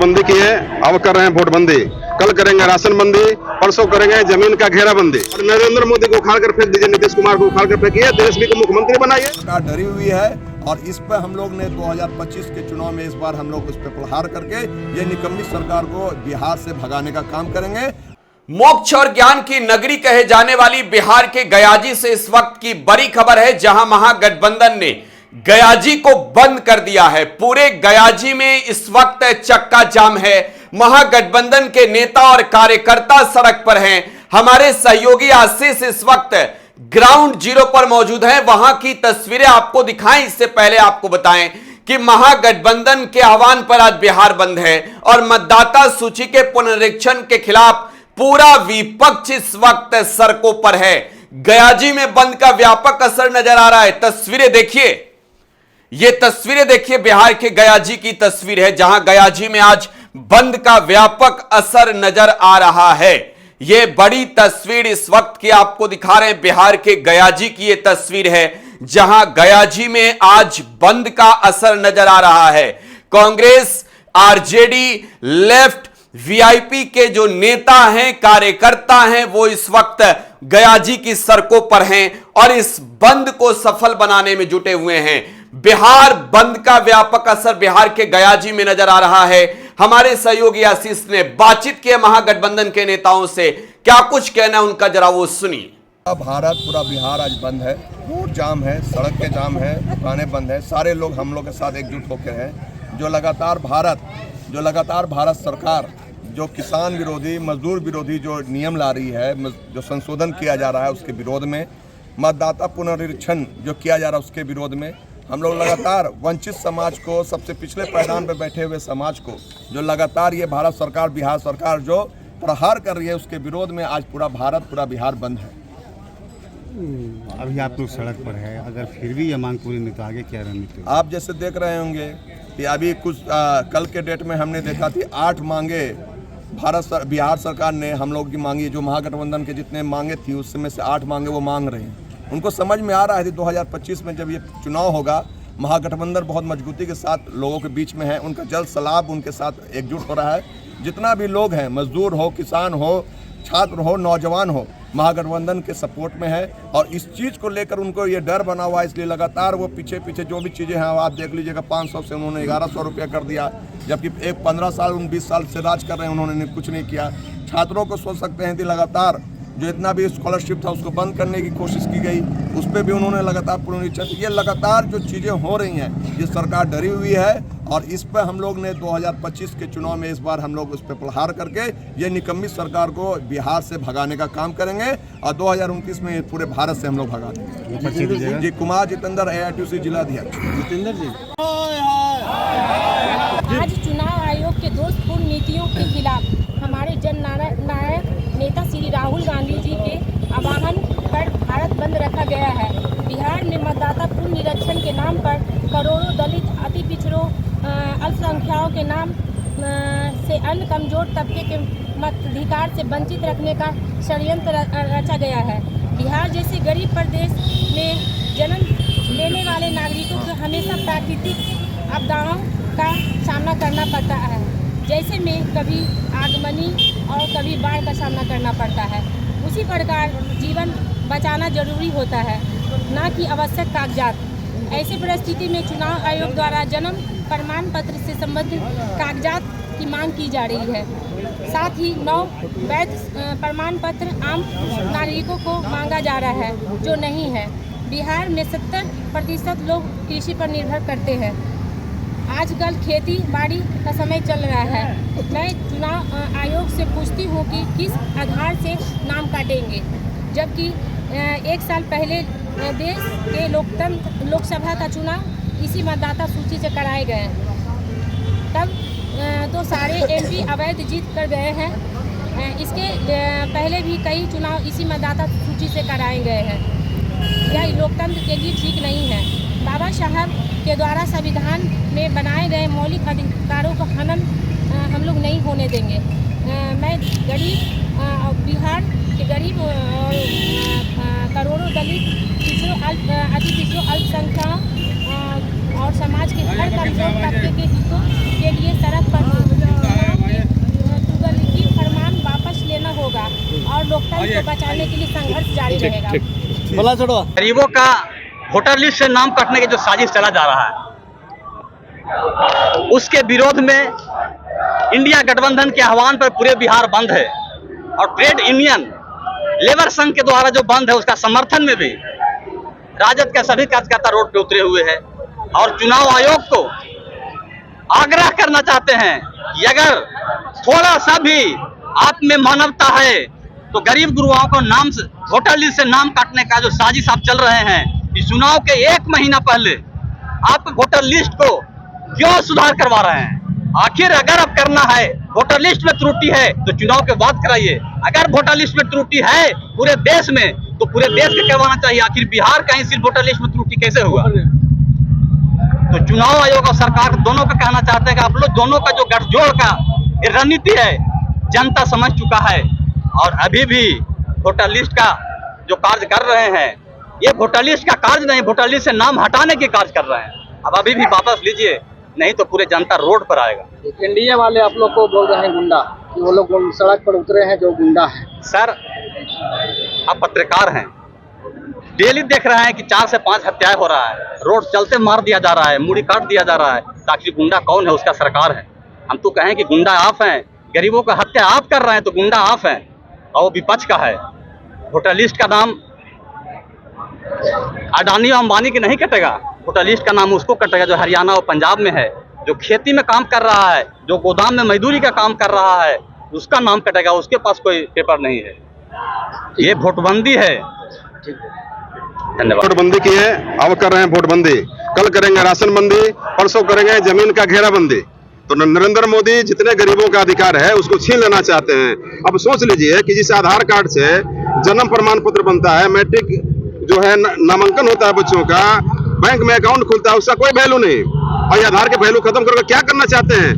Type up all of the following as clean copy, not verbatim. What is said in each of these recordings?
नोटबंदी किए, अब कर रहे हैं वोटबंदी, कल करेंगे राशन बंदी, परसों करेंगे जमीन का घेराबंदी। और नरेंद्र मोदी को उखाड़ कर फेंक दीजिए, नीतीश कुमार को उखाड़ कर फेंकिए, तेजस्वी को मुख्यमंत्री बनाइए। सरकार डरी हुई है और इस पर हम लोग ने 2025 के चुनाव में इस बार हम लोग उस पर प्रहार करके ये निकम्मी सरकार को बिहार से भगाने का काम करेंगे। मोक्ष और ज्ञान की नगरी कहे जाने वाली बिहार के गयाजी से इस वक्त की बड़ी खबर है, जहां महागठबंधन ने गयाजी को बंद कर दिया है। पूरे गयाजी में इस वक्त चक्का जाम है। महागठबंधन के नेता और कार्यकर्ता सड़क पर हैं। हमारे सहयोगी आशीष इस वक्त ग्राउंड जीरो पर मौजूद हैं, वहां की तस्वीरें आपको दिखाएं। इससे पहले आपको बताएं कि महागठबंधन के आह्वान पर आज बिहार बंद है और मतदाता सूची के पुनरीक्षण के खिलाफ पूरा विपक्ष इस वक्त सड़कों पर है। गयाजी में बंद का व्यापक असर नजर आ रहा है। तस्वीरें देखिए, ये तस्वीरें देखिए, बिहार के गयाजी की तस्वीर है, जहां गयाजी में आज बंद का व्यापक असर नजर आ रहा है। यह बड़ी तस्वीर इस वक्त की आपको दिखा रहे हैं, बिहार के गयाजी की यह तस्वीर है, जहां गयाजी में आज बंद का असर नजर आ रहा है। कांग्रेस, आरजेडी, लेफ्ट, वीआईपी के जो नेता हैं, कार्यकर्ता हैं, वो इस वक्त गयाजी की सड़कों पर हैं और इस बंद को सफल बनाने में जुटे हुए हैं। बिहार बंद का व्यापक असर बिहार के गयाजी में नजर आ रहा है। हमारे सहयोगी आशीष ने बातचीत की महागठबंधन के नेताओं से, क्या कुछ कहना है उनका, जरा वो सुनिए। भारत, पूरा बिहार आज बंद है, रोड जाम है, सड़क के जाम है, दुकानें बंद है, सारे लोग हम लोग के साथ एकजुट होकर हैं। जो लगातार भारत सरकार जो किसान विरोधी, मजदूर विरोधी जो नियम ला रही है, जो संशोधन किया जा रहा है, उसके विरोध में, मतदाता पुनरीक्षण जो किया जा रहा है उसके विरोध में, हम लोग लगातार वंचित समाज को, सबसे पिछले पायदान पर बैठे हुए समाज को, जो लगातार ये भारत सरकार, बिहार सरकार जो प्रहार कर रही है, उसके विरोध में आज पूरा भारत, पूरा बिहार बंद है। अभी आप लोग सड़क पर है, अगर फिर भी ये मांग पूरी नहीं तो आगे क्या रणनीति? आप जैसे देख रहे होंगे कि अभी कुछ कल के डेट में हमने देखा थी 8 मांगे बिहार सरकार ने हम लोग की मांगी, जो महागठबंधन के जितने मांगे थी उसमें से 8 मांगे वो मांग रहे हैं। उनको समझ में आ रहा है कि 2025 में जब ये चुनाव होगा, महागठबंधन बहुत मजबूती के साथ लोगों के बीच में है, उनका जल्द सलाब उनके साथ एकजुट हो रहा है। जितना भी लोग हैं, मजदूर हो, किसान हो, छात्र हो, नौजवान हो, महागठबंधन के सपोर्ट में है और इस चीज़ को लेकर उनको ये डर बना हुआ है। इसलिए लगातार वो पीछे जो भी चीज़ें हैं, आप देख लीजिएगा, 500 से उन्होंने 1100 रुपया कर दिया, जबकि 15 साल 20 साल से राज कर रहे हैं, उन्होंने कुछ नहीं किया। छात्रों को सोच सकते हैं कि लगातार जो इतना भी स्कॉलरशिप था उसको बंद करने की कोशिश की गई, उस पर भी उन्होंने लगातार पुनरीक्षण। ये लगातार जो चीज़ें हो रही हैं, ये सरकार डरी हुई है और इस पर हम लोग ने 2025 के चुनाव में इस बार हम लोग उस पर प्रहार करके ये निकम्मी सरकार को बिहार से भगाने का काम करेंगे और 2029 में पूरे भारत से हम लोग भगा देंगे। जी, कुमार जितेंद्र, AITUC जिलाध्यक्ष। जितेंद्र जी, आज चुनाव आयोग के दोषपूर्ण नीतियों के खिलाफ हमारे जननायक नेता श्री राहुल गांधी जी के आह्वान पर भारत बंद रखा गया है। बिहार में मतदाता पुनरीक्षण के नाम पर करोड़ों दलित, अति पिछड़ों, अल्पसंख्यकों के नाम से अन्य कमजोर तबके के मताधिकार से वंचित रखने का षड्यंत्र रचा गया है। बिहार जैसे गरीब प्रदेश में जन्म लेने वाले नागरिकों को हमेशा प्राकृतिक आपदाओं का सामना करना पड़ता है, जैसे में कभी आगमनी और कभी बाढ़ का सामना करना पड़ता है। उसी प्रकार जीवन बचाना जरूरी होता है, न कि आवश्यक कागजात। ऐसी परिस्थिति में चुनाव आयोग द्वारा जन्म प्रमाण पत्र से संबंधित कागजात की मांग की जा रही है। साथ ही 9 वैध प्रमाण पत्र आम नागरिकों को मांगा जा रहा है, जो नहीं है। बिहार में 70% लोग कृषि पर निर्भर करते हैं। आजकल खेती बाड़ी का समय चल रहा है। मैं चुनाव आयोग से पूछती हूँ कि किस आधार से नाम काटेंगे, जबकि 1 साल पहले देश के लोकसभा का चुनाव इसी मतदाता सूची से कराए गए। तब तो सारे MP अवैध जीत कर गए हैं। इसके पहले भी कई चुनाव इसी मतदाता सूची से कराए गए हैं। यह लोकतंत्र के लिए ठीक नहीं है। बाबा साहब के द्वारा संविधान में बनाए गए मौलिक अधिकारों का हनन हम लोग नहीं होने देंगे। मैं गरीब बिहार के गरीब और करोड़ों दलित, पिछड़ों, अति पिछड़ों, अल्पसंख्यकों और समाज के हर कमजोर तबके के हितों के लिए सड़क पर को बचाने के लिए संघर्ष जारी रहेगा। गरीबों का वोटर लिस्ट से नाम कटने की जो साजिश चला जा रहा है, उसके विरोध में इंडिया गठबंधन के आह्वान पर पूरे बिहार बंद है और ट्रेड यूनियन लेबर संघ के द्वारा जो बंद है उसका समर्थन में भी राजद के सभी कार्यकर्ता रोड पे उतरे हुए हैं और चुनाव आयोग को आग्रह करना चाहते हैं कि अगर थोड़ा सा भी आप में मानवता है तो गरीब गुरुओं को नाम से वोटर लिस्ट से नाम काटने का जो साजिश आप चल रहे हैं, इस चुनाव के 1 महीना पहले आप वोटर लिस्ट को क्यों सुधार करवा रहे हैं? आखिर अगर अब करना है, वोटर लिस्ट में त्रुटि है तो चुनाव के बाद कराइए। अगर वोटर लिस्ट में त्रुटि है पूरे देश में तो पूरे देश को करवाना चाहिए। आखिर बिहार का ही सिर्फ वोटर लिस्ट में त्रुटि कैसे हुआ? तो चुनाव आयोग और सरकार दोनों को कहना चाहते हैं कि आप लोग दोनों का जो गठजोड़ का रणनीति है जनता समझ चुका है और अभी भी वोटर लिस्ट का जो कार्य कर रहे हैं, ये वोटर लिस्ट का कार्य नहीं, वोटर लिस्ट से नाम हटाने के कार्य कर रहे हैं। अब अभी भी वापस लीजिए, नहीं तो पूरे जनता रोड पर आएगा। एनडीए वाले आप लोग को बोल रहे हैं गुंडा, कि वो लोग सड़क पर उतरे हैं जो गुंडा है। सर, आप पत्रकार हैं, डेली देख रहे हैं कि 4 से 5 हत्याएं हो रहा है, रोड चलते मार दिया जा रहा है, मुड़ी काट दिया जा रहा है। ताकि गुंडा कौन है? उसका सरकार है। हम तो कहें कि गुंडा आप हैं, गरीबों का हत्या आप कर रहे हैं तो गुंडा आप हैं और वो विपक्ष का है। वोटर लिस्ट का नाम अडानी और अंबानी के नहीं कटेगा, वोटर लिस्ट का नाम उसको कटेगा जो हरियाणा और पंजाब में है, जो खेती में काम कर रहा है, जो गोदाम में मजदूरी का काम कर रहा है, उसका नाम कटेगा। उसके पास कोई पेपर नहीं है। ये वोटबंदी है। धन्यवाद। वोटबंदी की है, अब कर रहे हैं वोटबंदी, कल करेंगे राशन बंदी, परसों करेंगे जमीन का घेराबंदी। तो नरेंद्र मोदी जितने गरीबों का अधिकार है उसको छीन लेना चाहते हैं। अब सोच लीजिए कि जिस आधार कार्ड से जन्म प्रमाण पत्र बनता है, मैट्रिक जो है नामांकन होता है बच्चों का, बैंक में अकाउंट खुलता है, उसका कोई वैल्यू नहीं, और ये आधार के वैल्यू खत्म करके क्या करना चाहते हैं?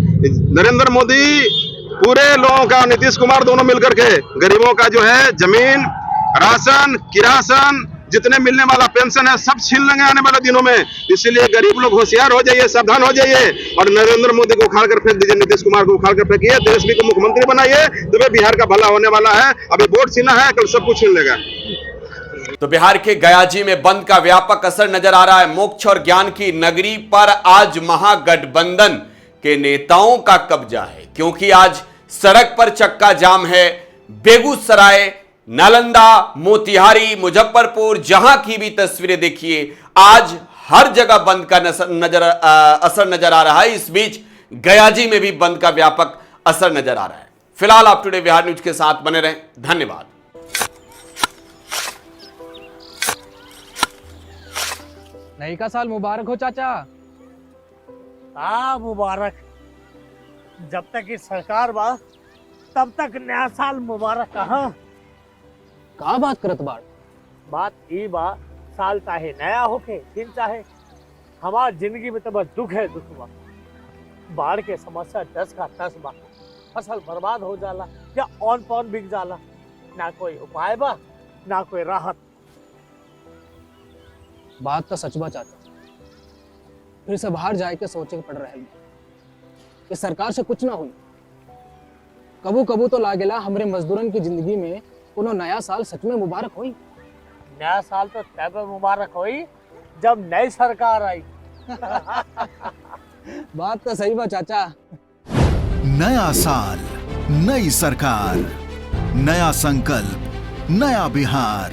नरेंद्र मोदी पूरे लोगों का, नीतीश कुमार दोनों मिलकर के गरीबों का जो है जमीन, राशन, किरासन, जितने मिलने वाला पेंशन है सब छीन लेंगे आने वाले दिनों में। इसलिए गरीब लोग होशियार हो जाइए, सावधान हो जाइए और नरेंद्र मोदी को उखाड़ कर फेंक दीजिए, नीतीश कुमार को उखाड़ कर फेंकिए, तेजस्वी को मुख्यमंत्री बनाइए, तभी बिहार का भला होने वाला है। अभी वोट छीना है, कल सब कुछ छीन लेगा। तो बिहार के गयाजी में बंद का व्यापक असर नजर आ रहा है। मोक्ष और ज्ञान की नगरी पर आज महागठबंधन के नेताओं का कब्जा है, क्योंकि आज सड़क पर चक्का जाम है। बेगूसराय, नालंदा, मोतिहारी, मुजफ्फरपुर, जहां की भी तस्वीरें देखिए, आज हर जगह बंद का असर नजर आ रहा है। इस बीच गयाजी में भी बंद का व्यापक असर नजर आ रहा है। फिलहाल आप टुडे बिहार न्यूज के साथ बने रहें। धन्यवाद। नई का साल मुबारक हो चाचा। मुबारक। जब तक इस सरकार बा तब तक नया साल मुबारक। का बात करत बात ई बा, साल चाहे नया होके दिन चाहे, हमार जिंदगी में तो बस दुख है, दुख बा। बाढ़ के समस्या 10 का 10 बा, फसल बर्बाद हो जाला या ऑन पॉन बिक जाला, ना कोई उपाय बा ना कोई राहत। बात तो सच बा चाचा, फिर से बाहर जाए के सोचे के पड़ रहा है कि सरकार से कुछ ना हुई। कबू कबू तो लागेला हमरे मजदूरन की जिंदगी में कोनो नया साल सच में मुबारक हुई। नया साल तो तब मुबारक हुई जब नई सरकार आई। बात तो सही बा चाचा। नया साल, नई सरकार, नया संकल्प, नया बिहार।